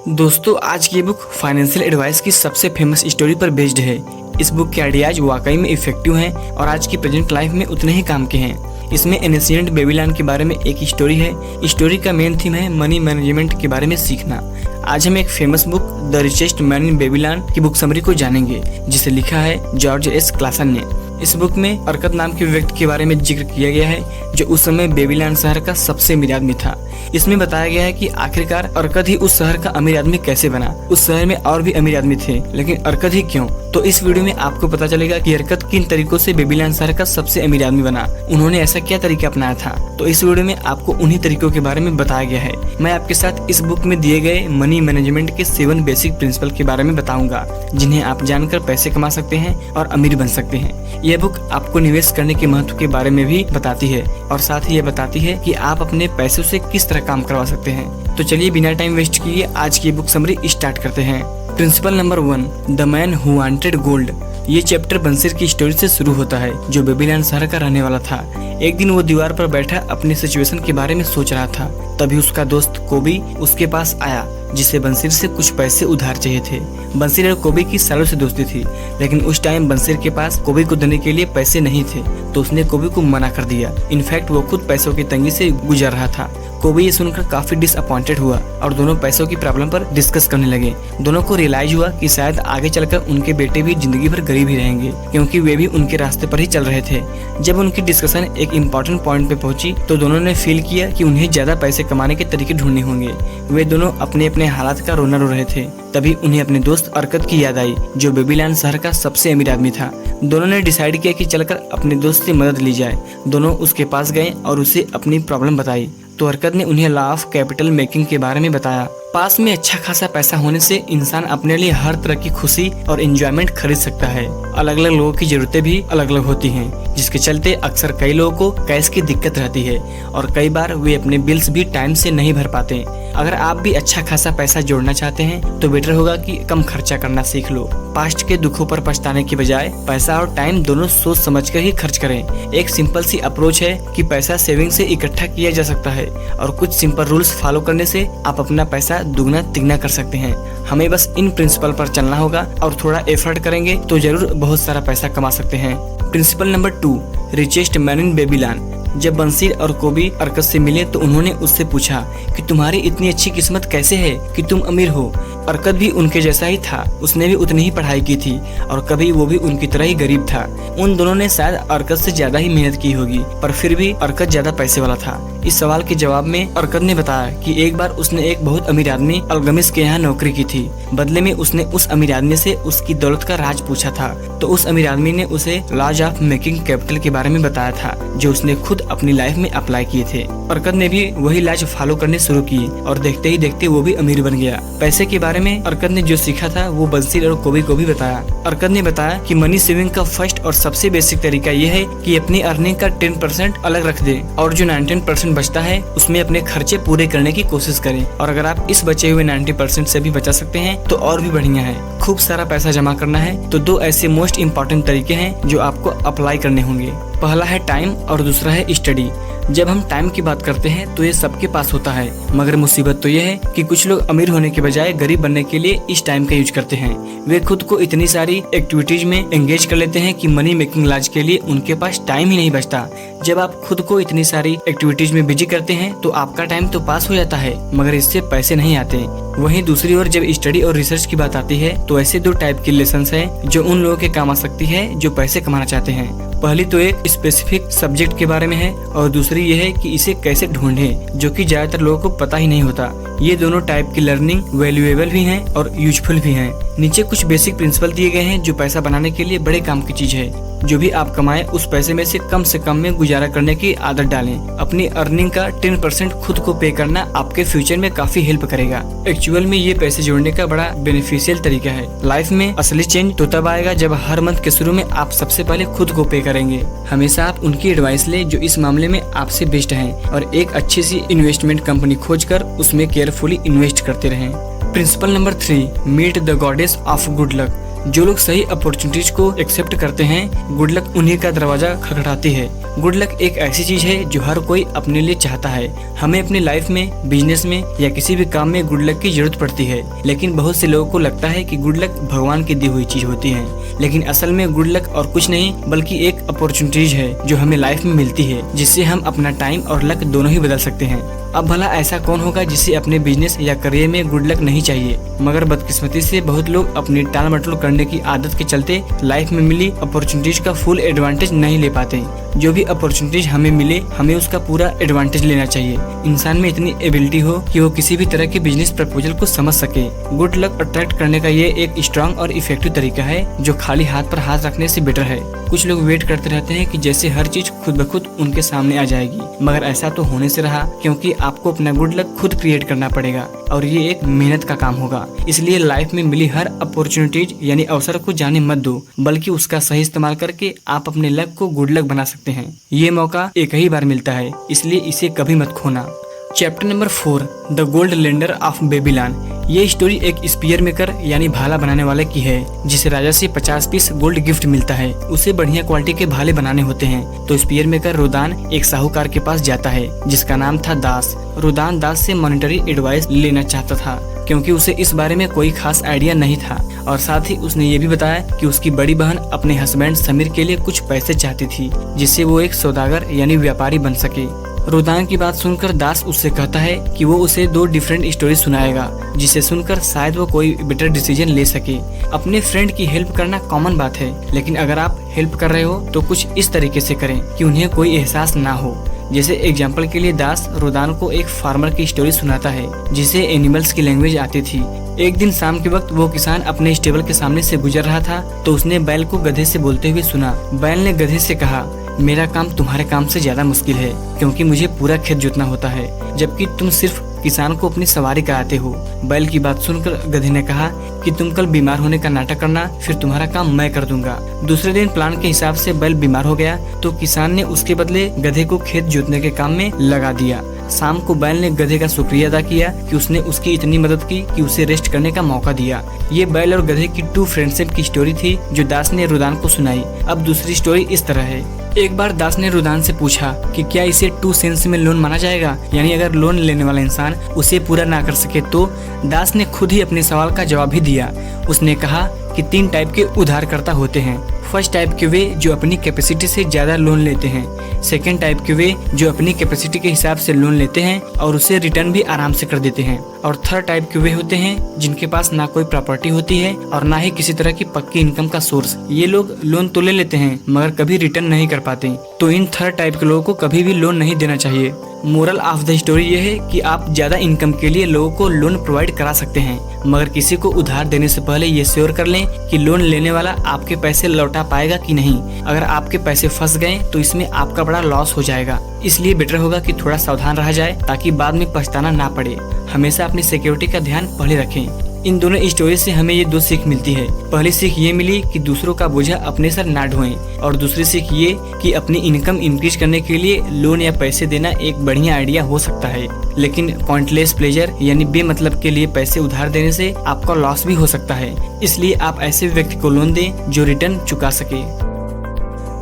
दोस्तों, आज की बुक फाइनेंशियल एडवाइस की सबसे फेमस स्टोरी पर बेस्ड है। इस बुक के आइडियाज वाकई में इफेक्टिव हैं और आज की प्रेजेंट लाइफ में उतने ही काम के हैं। इसमें एंशिएंट बेबीलोन के बारे में एक स्टोरी है। स्टोरी का मेन थीम है मनी मैनेजमेंट के बारे में सीखना। आज हम एक famous book the richest man in Babylon की बुक समरी को जानेंगे, जिसे लिखा है जॉर्ज एस क्लासन ने। इस बुक में अर्कत नाम के व्यक्ति के बारे में जिक्र किया गया है, जो उस समय बेबीलोन शहर का सबसे अमीर आदमी था। इसमें बताया गया है कि आखिरकार अर्कत ही उस शहर का अमीर आदमी कैसे बना। उस शहर में और भी अमीर आदमी थे, लेकिन अर्कत ही क्यों? तो इस वीडियो में आपको पता चलेगा कि अर्कत किन तरीकों से बेबीलोन शहर का सबसे अमीर आदमी बना। उन्होंने ऐसा क्या तरीका अपनाया था, तो इस वीडियो में आपको उन्हीं तरीकों के बारे में बताया गया है। मैं आपके साथ इस बुक में दिए गए मनी मैनेजमेंट के 7 बेसिक प्रिंसिपल के बारे में बताऊंगा, जिन्हें आप जानकर पैसे कमा सकते हैं और अमीर बन सकते हैं। यह बुक आपको निवेश करने के महत्व के बारे में भी बताती है और साथ ही ये बताती है कि आप अपने पैसों से किस तरह काम करवा सकते हैं। तो चलिए बिना टाइम वेस्ट किए आज की बुक समरी स्टार्ट करते हैं। Principle number 1, the man who wanted gold. ये चैप्टर बंसिर की स्टोरी से शुरू होता है, जो बेबीलोन शहर का रहने वाला था। एक दिन वो दीवार पर बैठा अपनी सिचुएशन के बारे में सोच रहा था। तभी उसका दोस्त कोबी उसके पास आया, जिसे बंसिर से कुछ पैसे उधार चाहिए थे। बंसिर और कोबी की सालों से दोस्ती थी, लेकिन उस टाइम बंसिर के पास कोबी को देने के लिए पैसे नहीं थे, तो उसने कोबी को मना कर दिया। इनफैक्ट वो खुद पैसों की तंगी से गुजर रहा था। कोबी ये सुनकर काफी डिसअपॉइंटेड हुआ और दोनों पैसों की प्रॉब्लम पर डिस्कस करने लगे। दोनों को रियलाइज हुआ कि शायद आगे चलकर उनके बेटे भी जिंदगी भर गरीब ही रहेंगे, क्योंकि वे भी उनके रास्ते पर ही चल रहे थे। जब उनकी डिस्कशन एक इम्पोर्टेंट पॉइंट पे पहुंची, तो दोनों ने फील किया कि उन्हें ज्यादा पैसे कमाने के तरीके ढूंढने होंगे। वे दोनों अपने अपने हालात का रोना रो रहे थे। तभी उन्हें अपने दोस्त अर्कत की याद आई, जो बेबीलोन शहर का सबसे अमीर आदमी था। दोनों ने डिसाइड किया कि चलकर अपने दोस्त से मदद ली जाए। दोनों उसके पास गए और उसे अपनी प्रॉब्लम बताई, तो अर्कत ने उन्हें लॉ ऑफ कैपिटल मेकिंग के बारे में बताया। पास में अच्छा खासा पैसा होने से इंसान अपने लिए हर तरह की खुशी और एंजॉयमेंट खरीद सकता है। अलग अलग लोगों की जरूरतें भी अलग अलग होती हैं, जिसके चलते अक्सर कई लोगों को कैश की दिक्कत रहती है और कई बार वे अपने बिल्स भी टाइम से नहीं भर पाते। अगर आप भी अच्छा खासा पैसा जोड़ना चाहते हैं, तो बेटर होगा कि कम खर्चा करना सीख लो। पास्ट के दुखों पर पछताने की बजाय पैसा और टाइम दोनों सोच समझ कर ही खर्च करें। एक सिंपल सी अप्रोच है कि पैसा सेविंग से इकट्ठा किया जा सकता है और कुछ सिंपल रूल्स फॉलो करने से आप अपना पैसा दुगना तिगना कर सकते हैं। हमें बस इन प्रिंसिपल पर चलना होगा और थोड़ा एफर्ट करेंगे तो जरूर बहुत सारा पैसा कमा सकते हैं। Principle number 2, richest man in Babylon. जब बंसिर और कोबी अर्कत से मिले, तो उन्होंने उससे पूछा कि तुम्हारी इतनी अच्छी किस्मत कैसे है कि तुम अमीर हो। अर्कत भी उनके जैसा ही था, उसने भी उतनी ही पढ़ाई की थी और कभी वो भी उनकी तरह ही गरीब था। उन दोनों ने शायद अर्कत से ज्यादा ही मेहनत की होगी, पर फिर भी अर्कत ज्यादा पैसे वाला था। इस सवाल के जवाब में अर्कत ने बताया कि एक बार उसने एक बहुत अमीर आदमी अल्गमिस के यहाँ नौकरी की थी। बदले में उसने उस अमीर आदमी से उसकी दौलत का राज पूछा था, तो उस अमीर आदमी ने उसे लॉज ऑफ मेकिंग कैपिटल के बारे में बताया था, जो उसने खुद अपनी लाइफ में अप्लाई किए थे। अर्कत ने भी वही लॉज फॉलो करने शुरू किए और देखते ही देखते वो भी अमीर बन गया। पैसे के बारे में अर्कत ने जो सीखा था, वो बंसिर और कोबी को भी बताया। अर्कत ने बताया कि मनी सेविंग का फर्स्ट और सबसे बेसिक तरीका ये है कि अपनी अर्निंग का 10% अलग रख दे और जो 19% बचता है उसमें अपने खर्चे पूरे करने की कोशिश करें। और अगर आप इस बचे हुए 90% से भी बचा सकते हैं तो और भी बढ़िया है। खूब सारा पैसा जमा करना है तो 2 ऐसे मोस्ट इम्पोर्टेंट तरीके हैं जो आपको अप्लाई करने होंगे। पहला है टाइम और दूसरा है स्टडी। जब हम टाइम की बात करते हैं तो ये सबके पास होता है, मगर मुसीबत तो ये है कि कुछ लोग अमीर होने के बजाय गरीब बनने के लिए इस टाइम का यूज करते हैं। वे खुद को इतनी सारी एक्टिविटीज में एंगेज कर लेते हैं कि मनी मेकिंग लॉज के लिए उनके पास टाइम ही नहीं बचता। जब आप खुद को इतनी सारी एक्टिविटीज में बिजी करते हैं तो आपका टाइम तो पास हो जाता है, मगर इससे पैसे नहीं आते। वहीं दूसरी ओर जब स्टडी और रिसर्च की बात आती है, तो ऐसे 2 टाइप की लेसन्स हैं जो उन लोगों के काम आ सकती है जो पैसे कमाना चाहते हैं। पहली तो एक स्पेसिफिक सब्जेक्ट के बारे में है और दूसरी ये है कि इसे कैसे ढूंढें, जो कि ज्यादातर लोगों को पता ही नहीं होता। ये दोनों टाइप की लर्निंग वैल्यूएबल भी हैं और यूजफुल भी हैं। नीचे कुछ बेसिक प्रिंसिपल दिए गए हैं जो पैसा बनाने के लिए बड़े काम की चीज है। जो भी आप कमाएं उस पैसे में से कम में गुजारा करने की आदत डालें। अपनी अर्निंग का 10% खुद को पे करना आपके फ्यूचर में काफी हेल्प करेगा। एक्चुअल में ये पैसे जोड़ने का बड़ा बेनिफिशियल तरीका है। लाइफ में असली चेंज तो तब आएगा जब हर मंथ के शुरू में आप सबसे पहले खुद को पे करेंगे। हमेशा आप उनकी एडवाइस ले जो इस मामले में आपसे बेस्ट हैं और एक अच्छी सी इन्वेस्टमेंट कंपनी खोजकर उसमें केयरफुली इन्वेस्ट करते रहें। Principle number 3, meet the goddess of good luck. जो लोग सही अपॉर्चुनिटीज को एक्सेप्ट करते हैं, गुड लक उन्हीं का दरवाजा खटखटाती है। गुड लक एक ऐसी चीज है जो हर कोई अपने लिए चाहता है। हमें अपनी लाइफ में, बिजनेस में या किसी भी काम में गुड लक की जरूरत पड़ती है, लेकिन बहुत से लोगों को लगता है कि गुड लक भगवान की दी हुई चीज होती है। लेकिन असल में गुड लक और कुछ नहीं बल्कि एक अपॉर्चुनिटीज है जो हमें लाइफ में मिलती है, जिससे हम अपना टाइम और लक दोनों ही बदल सकते हैं। अब भला ऐसा कौन होगा जिसे अपने बिजनेस या करियर में गुड लक नहीं चाहिए, मगर बदकिस्मती से बहुत लोग अपनी टाल मटोल करने की आदत के चलते लाइफ में मिली अपॉर्चुनिटीज का फुल एडवांटेज नहीं ले पाते। जो भी अपॉर्चुनिटीज हमें मिले, हमें उसका पूरा एडवांटेज लेना चाहिए। इंसान में इतनी एबिलिटी हो कि वो किसी भी तरह के बिजनेस प्रपोजल को समझ सके। गुड लक अट्रैक्ट करने का ये एक स्ट्रॉन्ग और इफेक्टिव तरीका है जो खाली हाथ पर हाथ रखने से बेटर है। कुछ लोग वेट करते रहते हैं कि जैसे हर चीज खुद ब खुद उनके सामने आ जाएगी, मगर ऐसा तो होने से रहा, क्योंकि आपको अपना गुड लक खुद क्रिएट करना पड़ेगा और ये एक मेहनत का काम होगा। इसलिए लाइफ में मिली हर अपॉर्चुनिटीज यानी अवसर को जाने मत दो, बल्कि उसका सही इस्तेमाल करके आप अपने लक को गुड लक बना सकते हैं। ये मौका एक ही बार मिलता है, इसलिए इसे कभी मत खोना। Chapter number 4, the gold lender of Babylon. ये स्टोरी एक स्पीयर मेकर यानी भाला बनाने वाले की है, जिसे राजा से 50 पीस गोल्ड गिफ्ट मिलता है। उसे बढ़िया क्वालिटी के भाले बनाने होते हैं, तो स्पीयर मेकर रोदान एक साहूकार के पास जाता है जिसका नाम था दास। रोदान दास से मॉनेटरी एडवाइस लेना चाहता था, क्योंकि उसे इस बारे में कोई खास आइडिया नहीं था, और साथ ही उसने ये भी बताया कि उसकी बड़ी बहन अपने हस्बैंड समीर के लिए कुछ पैसे चाहती थी, जिससे वो एक सौदागर यानी व्यापारी बन सके। रोदान की बात सुनकर दास उससे कहता है कि वो उसे 2 डिफरेंट स्टोरी सुनाएगा, जिसे सुनकर शायद वो कोई बेटर डिसीजन ले सके। अपने फ्रेंड की हेल्प करना कॉमन बात है, लेकिन अगर आप हेल्प कर रहे हो तो कुछ इस तरीके से करें कि उन्हें कोई एहसास ना हो। जैसे एग्जाम्पल के लिए दास रोदान को एक फार्मर की स्टोरी सुनाता है जिसे एनिमल्स की लैंग्वेज आती थी। एक दिन शाम के वक्त वो किसान अपने स्टेबल के सामने से गुजर रहा था, तो उसने बैल को गधे से बोलते हुए सुना। बैल ने गधे से कहा, मेरा काम तुम्हारे काम से ज्यादा मुश्किल है, क्योंकि मुझे पूरा खेत जोतना होता है, जबकि तुम सिर्फ किसान को अपनी सवारी कराते हो। बैल की बात सुनकर गधे ने कहा कि तुम कल बीमार होने का नाटक करना, फिर तुम्हारा काम मैं कर दूंगा। दूसरे दिन प्लान के हिसाब से बैल बीमार हो गया, तो किसान ने उसके बदले गधे को खेत जोतने के काम में लगा दिया। शाम को बैल ने गधे का शुक्रिया अदा किया कि उसने उसकी इतनी मदद की कि उसे रेस्ट करने का मौका दिया। ये बैल और गधे की 2 फ्रेंडशिप की स्टोरी थी जो दास ने रोदान को सुनाई। अब दूसरी स्टोरी इस तरह है। एक बार दास ने रोदान से पूछा कि क्या इसे 2 सेंस में लोन माना जाएगा, यानी अगर लोन लेने वाला इंसान उसे पूरा ना कर सके तो। दास ने खुद ही अपने सवाल का जवाब भी दिया। उसने कहा कि 3 टाइप के उधारकर्ता होते हैं। फर्स्ट टाइप के वे जो अपनी कैपेसिटी से ज्यादा लोन लेते हैं। सेकेंड टाइप के वे जो अपनी कैपेसिटी के हिसाब से लोन लेते हैं और उसे रिटर्न भी आराम से कर देते हैं। और थर्ड टाइप के वे होते हैं जिनके पास ना कोई प्रॉपर्टी होती है और ना ही किसी तरह की पक्की इनकम का सोर्स। ये लोग लोन तो ले लेते हैं मगर कभी रिटर्न नहीं कर पाते। तो इन थर्ड टाइप के लोगों को कभी भी लोन नहीं देना चाहिए। मोरल ऑफ द स्टोरी ये है कि आप ज्यादा इनकम के लिए लोगों को लोन प्रोवाइड करा सकते हैं, मगर किसी को उधार देने से पहले ये श्योर कर लें कि लोन लेने वाला आपके पैसे लौटा पाएगा कि नहीं। अगर आपके पैसे फंस गए तो इसमें आपका बड़ा लॉस हो जाएगा। इसलिए बेटर होगा कि थोड़ा सावधान रहा जाए ताकि बाद में पछताना ना पड़े। हमेशा अपनी सिक्योरिटी का ध्यान पहले रखें। इन दोनों स्टोरी से हमें ये 2 सीख मिलती है। पहली सीख ये मिली कि दूसरों का बोझा अपने सर ना ढोएं, और दूसरी सीख ये कि अपनी इनकम इंक्रीज करने के लिए लोन या पैसे देना एक बढ़िया आइडिया हो सकता है, लेकिन पॉइंटलेस प्लेजर यानी बेमतलब के लिए पैसे उधार देने से आपका लॉस भी हो सकता है। इसलिए आप ऐसे व्यक्ति को लोन दें जो रिटर्न चुका सके।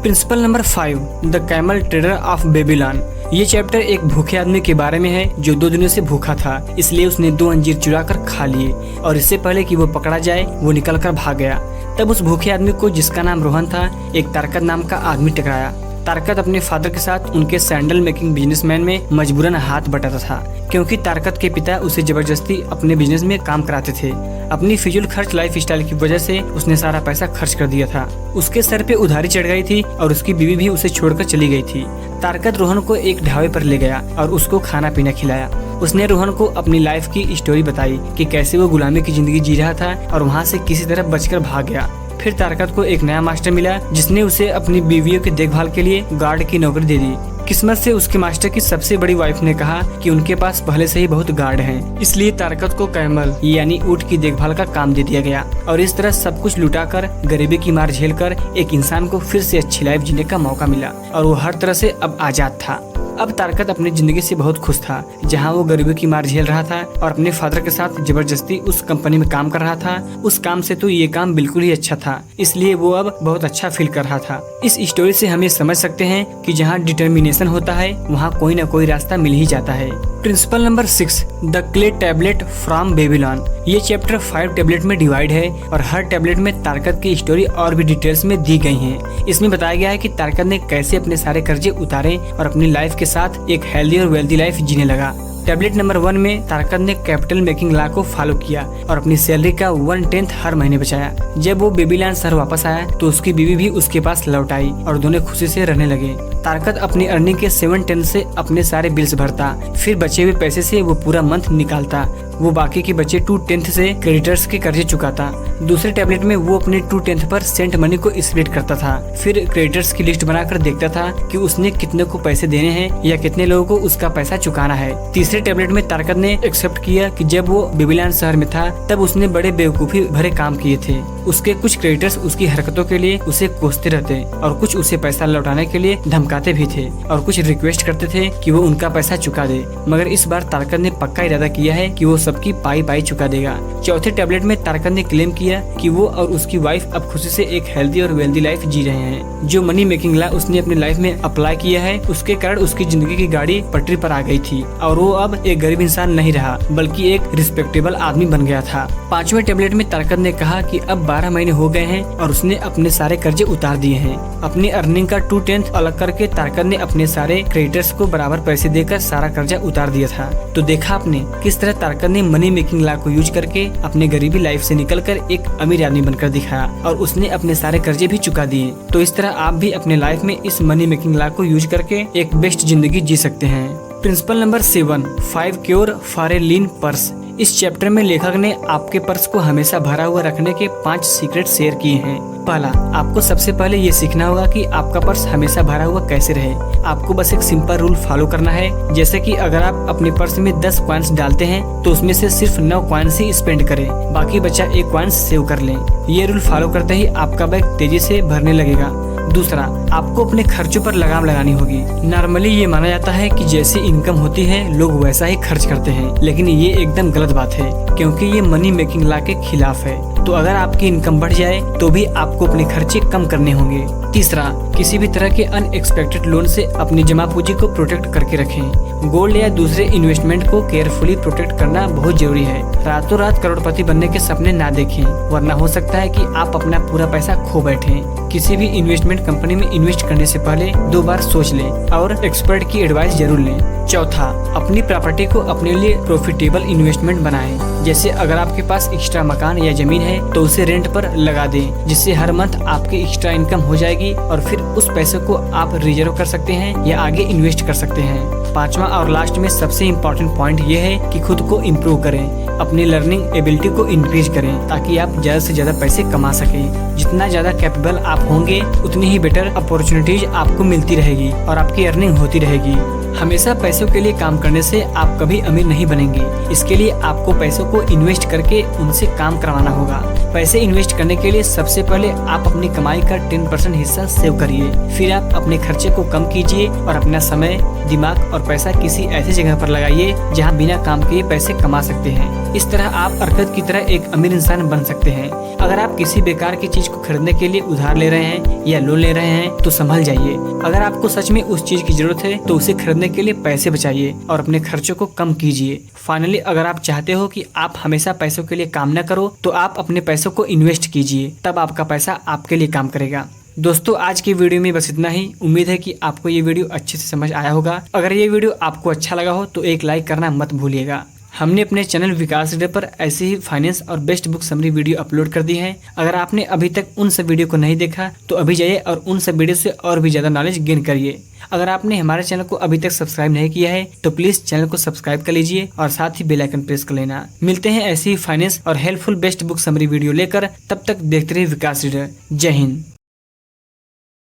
Principle number 5, the camel trader of Babylon. ये चैप्टर एक भूखे आदमी के बारे में है जो 2 दिनों से भूखा था, इसलिए उसने 2 अंजीर चुरा कर खा लिए और इससे पहले कि वो पकड़ा जाए वो निकल कर भाग गया। तब उस भूखे आदमी को, जिसका नाम रोहन था, एक तारकत नाम का आदमी टकराया। तारकत अपने फादर के साथ उनके सैंडल मेकिंग बिजनेसमैन में मजबूरन हाथ बटाता था, क्योंकि तारकत के पिता उसे जबरदस्ती अपने बिजनेस में काम कराते थे। अपनी फिजूल खर्च लाइफ स्टाइल की वजह से उसने सारा पैसा खर्च कर दिया था। उसके सर पे उधारी चढ़ गई थी और उसकी बीवी भी उसे छोड़कर चली गई थी। तारकत रोहन को एक ढाबे पर ले गया और उसको खाना पीना खिलाया। उसने रोहन को अपनी लाइफ की स्टोरी बताई कि कैसे वो गुलामी की जिंदगी जी रहा था और वहाँ से किसी तरह बचकर भाग गया। फिर तारकत को एक नया मास्टर मिला जिसने उसे अपनी बीवियों की देखभाल के लिए गार्ड की नौकरी दे दी। किस्मत से उसके मास्टर की सबसे बड़ी वाइफ ने कहा कि उनके पास पहले से ही बहुत गार्ड हैं, इसलिए तारकत को कैमल यानी ऊंट की देखभाल का काम दे दिया गया और इस तरह सब कुछ लुटाकर गरीबी की मार झेलकर एक इंसान को फिर से अच्छी लाइफ जीने का मौका मिला और वो हर तरह से अब आजाद था। अब तारकत अपनी जिंदगी से बहुत खुश था, जहां वो गरीबी की मार झेल रहा था और अपने फादर के साथ जबरदस्ती उस कंपनी में काम कर रहा था। उस काम से तो ये काम बिल्कुल ही अच्छा था, इसलिए वो अब बहुत अच्छा फील कर रहा था। इस स्टोरी से हम ये समझ सकते हैं कि जहां डिटर्मिनेशन होता है वहां कोई न कोई रास्ता मिल ही जाता है। Principle number 6, the clay tablet from Babylon. ये चैप्टर 5 टैबलेट में डिवाइड है और हर टैबलेट में तारकत की स्टोरी और भी डिटेल्स में दी गई है। इसमें बताया गया है कि तारकत ने कैसे अपने सारे कर्जे उतारे और अपनी लाइफ के साथ एक हेल्दी और वेल्दी लाइफ जीने लगा। टैबलेट नंबर 1 में तारकत ने कैपिटल मेकिंग लॉ को फॉलो किया और अपनी सैलरी का 1/10 हर महीने बचाया। जब वो बेबीलोन शहर वापस आया तो उसकी बीवी भी उसके पास लौट आई और दोनों खुशी से रहने लगे। तारकत अपनी अर्निंग के 7/10 से अपने सारे बिल्स भरता, फिर बचे हुए पैसे से वो पूरा मंथ निकालता। वो बाकी के बचे 2/10 से क्रेडिटर्स के कर्जे चुकाता। दूसरे टैबलेट में वो अपने 2/10 पर सेंट मनी को स्प्लिट करता था, फिर क्रेडिटर्स की लिस्ट बनाकर देखता था कि उसने कितने को पैसे देने हैं या कितने लोगों को उसका पैसा चुकाना है। तीसरे टैबलेट में तारकत ने एक्सेप्ट किया कि जब वो बेबीलोन शहर में था तब उसने बड़े बेवकूफी भरे काम किए थे। उसके कुछ क्रेडिटर्स उसकी हरकतों के लिए उसे कोसते रहते और कुछ उसे पैसा लौटाने के लिए धमकाते भी थे और कुछ रिक्वेस्ट करते थे कि वो उनका पैसा चुका दे। मगर इस बार तारकत ने पक्का इरादा किया है कि वो सबकी पाई चुका देगा। चौथे टैबलेट में तारकत ने क्लेम किया कि वो और उसकी वाइफ अब खुशी से एक हेल्दी और वेल्दी लाइफ जी रहे हैं। जो मनी मेकिंग लॉ उसने अपनी लाइफ में अप्लाई किया है उसके कारण उसकी जिंदगी की गाड़ी पटरी पर आ गई थी और वो अब एक गरीब इंसान नहीं रहा बल्कि एक रिस्पेक्टेबल आदमी बन गया था। पांचवें टैबलेट में तारकत ने कहा कि अब 12 महीने हो गए हैं और उसने अपने सारे कर्जे उतार दिए हैं। अपनी अर्निंग का 2/10 अलग करके तारकत ने अपने सारे क्रेडिटर्स को बराबर पैसे देकर सारा कर्जा उतार दिया था। तो देखा आपने किस तरह तारकत ने मनी मेकिंग लॉ को यूज करके अपने गरीबी लाइफ से निकलकर एक अमीर आदमी बनकर दिखाया और उसने अपने सारे कर्जे भी चुका दिए। तो इस तरह आप भी अपने लाइफ में इस मनी मेकिंग लॉ को यूज करके एक बेस्ट जिंदगी जी सकते हैं। Principle number 7, 5 cure for a lean purse. इस चैप्टर में लेखक ने आपके पर्स को हमेशा भरा हुआ रखने के 5 सीक्रेट शेयर किए हैं। पहला, आपको सबसे पहले ये सीखना होगा कि आपका पर्स हमेशा भरा हुआ कैसे रहे। आपको बस एक सिंपल रूल फॉलो करना है, जैसे कि अगर आप अपने पर्स में 10 कॉइन्स डालते हैं तो उसमें से सिर्फ 9 कॉइन्स ही स्पेंड करें, बाकी बचा 1 कॉइन्स सेव कर लें। ये रूल फॉलो करते ही आपका बैग तेजी से भरने लगेगा। दूसरा, आपको अपने खर्चों पर लगाम लगानी होगी। नॉर्मली ये माना जाता है कि जैसी इनकम होती है लोग वैसा ही खर्च करते हैं, लेकिन ये एकदम गलत बात है क्योंकि ये मनी मेकिंग लॉ के खिलाफ है। तो अगर आपकी इनकम बढ़ जाए तो भी आपको अपने खर्चे कम करने होंगे। तीसरा, किसी भी तरह के अनएक्सपेक्टेड लोन से अपनी जमा पूंजी को प्रोटेक्ट करके रखें। गोल्ड या दूसरे इन्वेस्टमेंट को केयरफुली प्रोटेक्ट करना बहुत जरूरी है। रातों रात करोड़पति बनने के सपने ना देखें, वरना हो सकता है कि आप अपना पूरा पैसा खो बैठें। किसी भी इन्वेस्टमेंट कंपनी में इन्वेस्ट करने से पहले 2 बार सोच लें और एक्सपर्ट की एडवाइस जरूर लें। चौथा, अपनी प्रॉपर्टी को अपने लिए प्रॉफिटेबल इन्वेस्टमेंट बनाएं। जैसे अगर आपके पास एक्स्ट्रा मकान या जमीन है तो उसे रेंट पर लगा दें, जिससे हर मंथ आपकी एक्स्ट्रा इनकम हो जाएगी और फिर उस पैसे को आप रिजर्व कर सकते हैं या आगे इन्वेस्ट कर सकते हैं। पांचवा और लास्ट में सबसे इम्पोर्टेंट पॉइंट ये है कि खुद को इम्प्रूव करें, अपनी लर्निंग एबिलिटी को इंक्रीज करें ताकि आप ज्यादा से ज्यादा पैसे कमा सकें। जितना ज्यादा कैपेबल आप होंगे उतनी ही बेटर अपॉर्चुनिटीज आपको मिलती रहेगी और आपकी अर्निंग होती रहेगी। हमेशा पैसों के लिए काम करने से आप कभी अमीर नहीं बनेंगे। इसके लिए आपको पैसों को इन्वेस्ट करके उनसे काम करवाना होगा। पैसे इन्वेस्ट करने के लिए सबसे पहले आप अपनी कमाई का 10% हिस्सा सेव करिए, फिर आप अपने खर्चे को कम कीजिए और अपना समय, दिमाग और पैसा किसी ऐसी जगह पर लगाइए जहां बिना काम किए पैसे कमा सकते हैं। इस तरह आप अर्कत की तरह एक अमीर इंसान बन सकते हैं। अगर आप किसी बेकार की चीज को खरीदने के लिए उधार ले रहे हैं या लोन ले रहे हैं तो संभल जाइए। अगर आपको सच में उस चीज की जरूरत है तो उसे खरीदने के लिए पैसे बचाइए और अपने खर्चों को कम कीजिए। फाइनली, अगर आप चाहते हो कि आप हमेशा पैसों के लिए काम न करो तो आप अपने पैसों को इन्वेस्ट कीजिए, तब आपका पैसा आपके लिए काम करेगा। दोस्तों, आज की वीडियो में बस इतना ही। उम्मीद है कि आपको ये वीडियो अच्छे से समझ आया होगा। अगर ये वीडियो आपको अच्छा लगा हो तो एक लाइक करना मत भूलिएगा। हमने अपने चैनल विकास रीडर पर ऐसे ही फाइनेंस और best book summary video upload कर दी है। अगर आपने अभी तक उन सब वीडियो को नहीं देखा तो अभी जाइए और उन सब वीडियो से और भी ज़्यादा नॉलेज गेन करिए। अगर आपने हमारे चैनल को अभी तक सब्सक्राइब नहीं किया है तो प्लीज़ चैनल को सब्सक्राइब कर लीजिए और साथ ही बेल आइकन प्रेस कर लेना। मिलते हैं ऐसी ही फाइनेंस और helpful best book summary video लेकर। तब तक देखते रहिए विकास रीडर। जय हिंद।